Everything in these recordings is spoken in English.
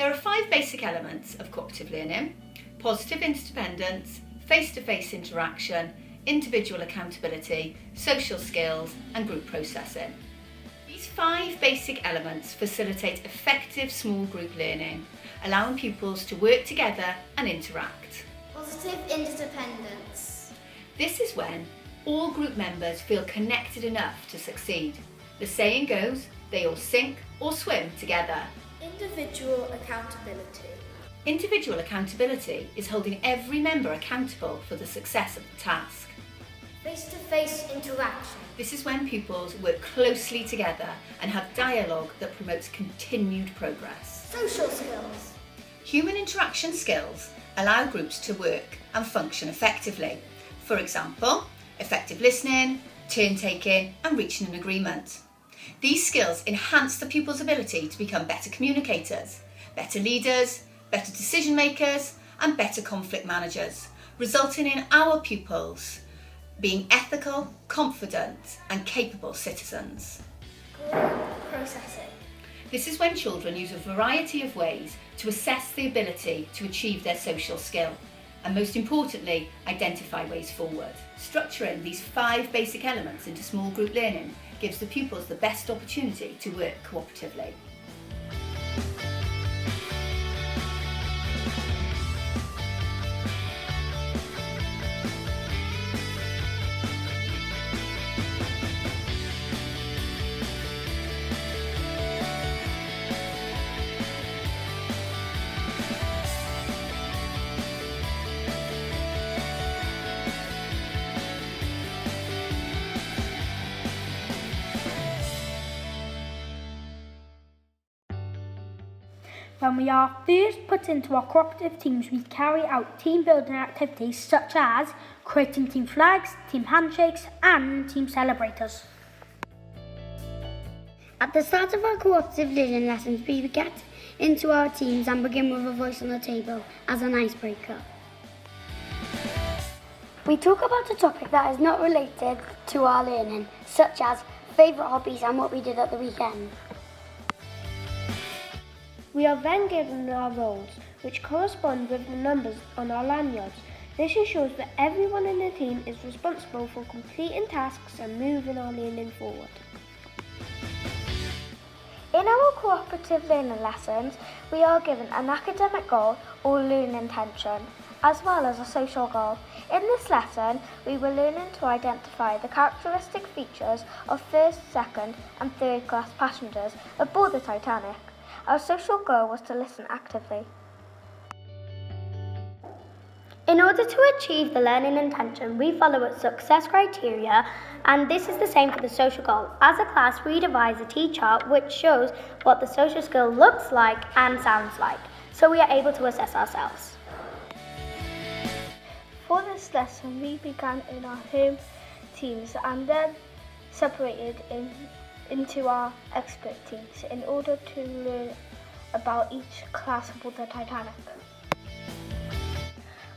There are 5 basic elements of cooperative learning: positive interdependence, face-to-face interaction, individual accountability, social skills, and group processing. These 5 basic elements facilitate effective small group learning, allowing pupils to work together and interact. Positive interdependence. This is when all group members feel connected enough to succeed. The saying goes, they all sink or swim together. Individual accountability. Individual accountability is holding every member accountable for the success of the task. Face-to-face interaction. This is when pupils work closely together and have dialogue that promotes continued progress. Social skills. Human interaction skills allow groups to work and function effectively. For example, effective listening, turn-taking, and reaching an agreement. These skills enhance the pupils' ability to become better communicators, better leaders, better decision makers, and better conflict managers, resulting in our pupils being ethical, confident, and capable citizens. Group processing. This is when children use a variety of ways to assess the ability to achieve their social skill, and most importantly, identify ways forward. Structuring these 5 basic elements into small group learning gives the pupils the best opportunity to work cooperatively. When we are first put into our cooperative teams, we carry out team building activities such as creating team flags, team handshakes, and team celebrators. At the start of our cooperative learning lessons, we get into our teams and begin with a voice on the table as an icebreaker. We talk about a topic that is not related to our learning, such as favourite hobbies and what we did at the weekend. We are then given our roles, which correspond with the numbers on our lanyards. This ensures that everyone in the team is responsible for completing tasks and moving our learning forward. In our cooperative learning lessons, we are given an academic goal or learning intention, as well as a social goal. In this lesson, we were learning to identify the characteristic features of first, second and third class passengers aboard the Titanic. Our social goal was to listen actively. In order to achieve the learning intention, we follow a success criteria, and this is the same for the social goal. As a class, we devise a T-chart which shows what the social skill looks like and sounds like, so we are able to assess ourselves. For this lesson, we began in our home teams and then separated into our expert teams in order to learn about each class aboard the Titanic.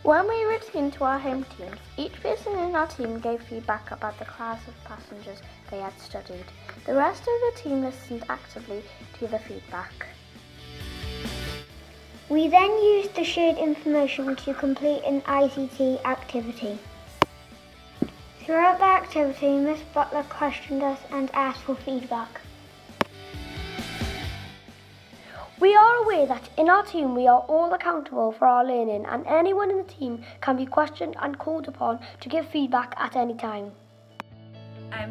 When we returned to our home teams, each person in our team gave feedback about the class of passengers they had studied. The rest of the team listened actively to the feedback. We then used the shared information to complete an ICT activity. Throughout the activity, Miss Butler questioned us and asked for feedback. We are aware that in our team we are all accountable for our learning, and anyone in the team can be questioned and called upon to give feedback at any time.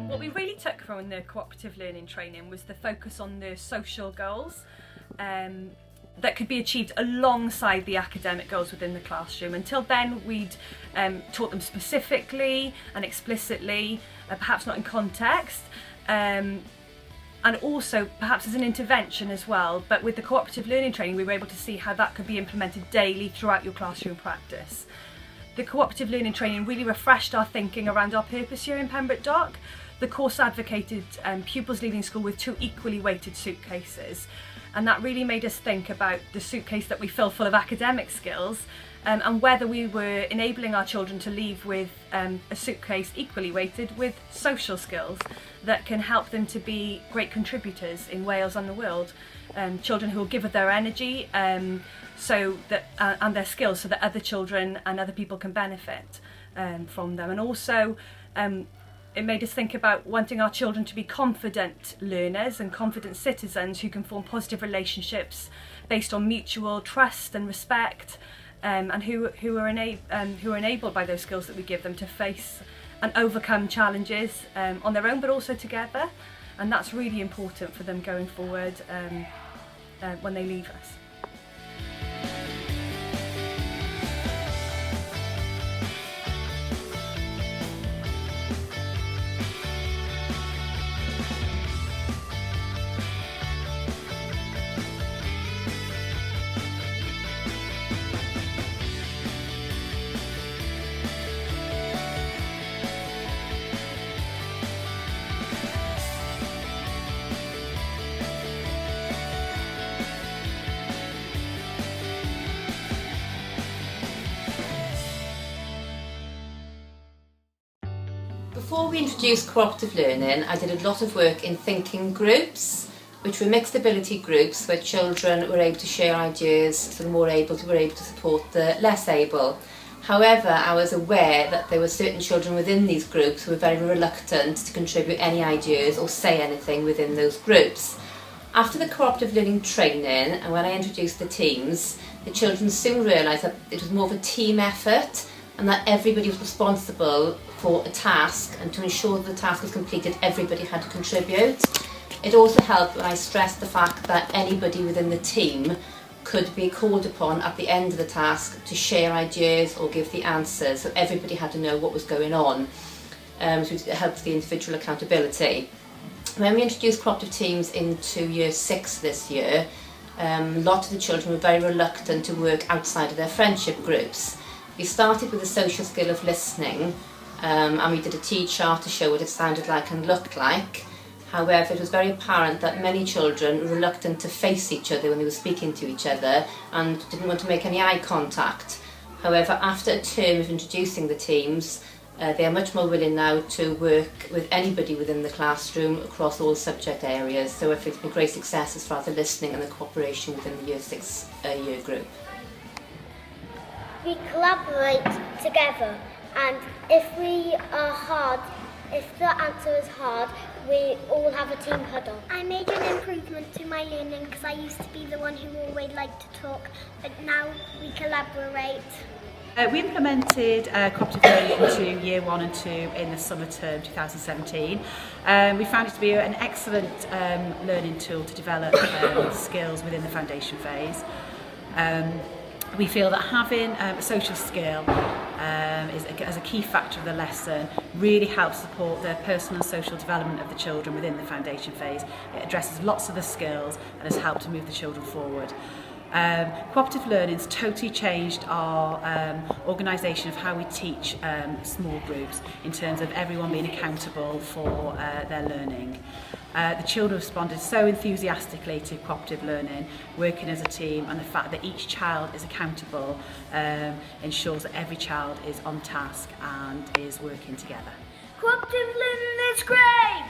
What we really took from the cooperative learning training was the focus on the social goals that could be achieved alongside the academic goals within the classroom. Until then, we'd taught them specifically and explicitly, perhaps not in context, and also perhaps as an intervention as well. But with the cooperative learning training, we were able to see how that could be implemented daily throughout your classroom practice. The cooperative learning training really refreshed our thinking around our purpose here in Pembroke Dock. The course advocated pupils leaving school with 2 equally weighted suitcases, and that really made us think about the suitcase that we fill full of academic skills and whether we were enabling our children to leave with a suitcase equally weighted with social skills. that can help them to be great contributors in Wales and the world. Children who will give of their energy so that and their skills so that other children and other people can benefit from them. And also it made us think about wanting our children to be confident learners and confident citizens who can form positive relationships based on mutual trust and respect, and who are enabled by those skills that we give them to face and overcome challenges on their own, but also together. And that's really important for them going forward when they leave us. Before we introduced cooperative learning, I did a lot of work in thinking groups, which were mixed ability groups where children were able to share ideas, so the more able were able to support the less able. However, I was aware that there were certain children within these groups who were very reluctant to contribute any ideas or say anything within those groups. After the cooperative learning training, and when I introduced the teams, the children soon realised that it was more of a team effort and that everybody was responsible for a task, and to ensure that the task was completed, everybody had to contribute. It also helped when I stressed the fact that anybody within the team could be called upon at the end of the task to share ideas or give the answers, so everybody had to know what was going on, so it helped the individual accountability. When we introduced cooperative teams into year 6 this year, a lot of the children were very reluctant to work outside of their friendship groups. We started with the social skill of listening, and we did a T-chart to show what it sounded like and looked like. However, it was very apparent that many children were reluctant to face each other when they were speaking to each other and didn't want to make any eye contact. However, after a term of introducing the teams, they are much more willing now to work with anybody within the classroom across all subject areas. So I think it's been great success as far as the listening and the cooperation within the year 6 year group. We collaborate together, and if the answer is hard, we all have a team huddle. I made an improvement to my learning because I used to be the one who always liked to talk, but now we collaborate. We implemented cooperative learning into year 1 and 2 in the summer term 2017. We found it to be an excellent learning tool to develop skills within the foundation phase. We feel that having a social skill as a key factor of the lesson really helps support the personal and social development of the children within the foundation phase. It addresses lots of the skills and has helped to move the children forward. Cooperative learning's totally changed our organisation of how we teach small groups in terms of everyone being accountable for their learning. The children responded so enthusiastically to cooperative learning, working as a team, and the fact that each child is accountable ensures that every child is on task and is working together. Cooperative learning is great!